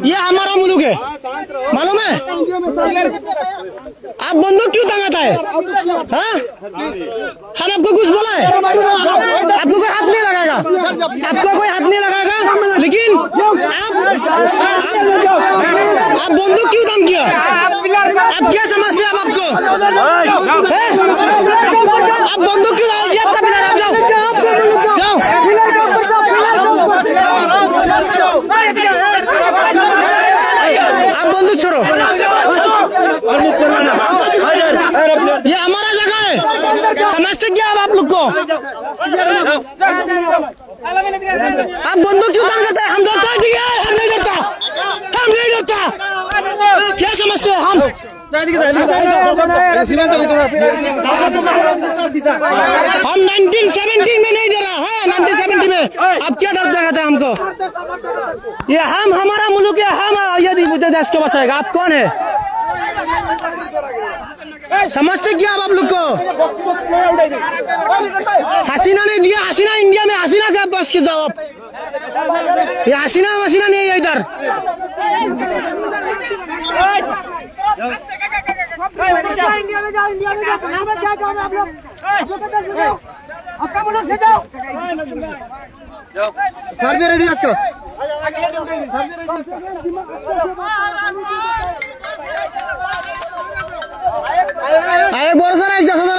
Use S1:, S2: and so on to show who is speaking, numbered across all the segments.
S1: ये हमारा मुल्क है, मालूम है? आप बंदूक क्यों टांगाता है? हाँ? हम आपको कुछ बोला है? आपको कोई हाथ नहीं लगाएगा, आपको कोई हाथ नहीं लगाएगा, लेकिन आप बंदूक क्यों टांग किया? आप क्या समझते हैं? आप आपको आप बंदूक क्यों टांग किया? आपका पिलर, आप जाओ जाओ। आप बंदूक छोड़ो, ये हमारा जगह है, समझते क्या आप लोग को? आप बंदूक क्यों टांग देते हैं? हम डरता है, हम नहीं डरता, हम नहीं डरता। क्या समझते हैं हम? हम 1970 में नहीं डरा है, 1970 में। अब क्या डर दिखाते हैं हमको? ये हम, हमारा मुल्क है, हम यदि देश को बचाएगा। आप कौन है? समझते क्या आप लोग को? हसीना ने दिया, हसीना इंडिया में, हसीना का बस के जवाब। ये हसीना मसीना नहीं है इधर। इंडिया में जाओ, इंडिया में जाओ, क्या काम है आप लोग? आपका मुल्क से जाओ। सर भी रेडी आपको? अरे बोल सर, एक जैसा सर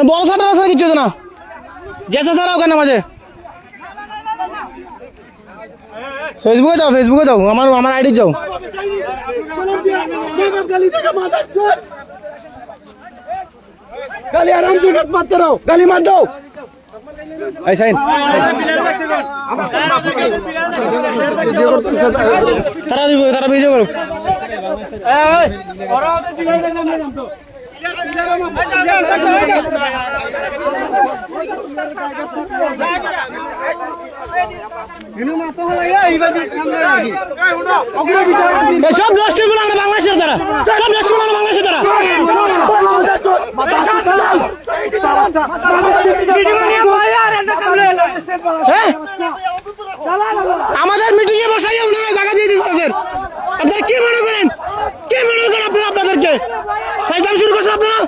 S1: बोल सर किती ना जैसा सर होगा ना माझे फेसबुके जाओ, फेसबुके जाओ, हमारा आईडी जाओ। गाली आराम से मत करो, गाली मत दो। ऐसा ही तारा वीडियो करो। সব নষ্ট গুলো আমরা বাংলাদেশের দ্বারা, সব নষ্ট গুলো বাংলাদেশের দ্বারা। আমাদের মিটিং এ বসাই ওনারা জায়গা দিয়ে দিচ্ছে। আপনারা কি মনে করেন? কি মনে করেন আপনারা? আপনাদেরকে ফাইজলামি শুরু করছেন আপনারা।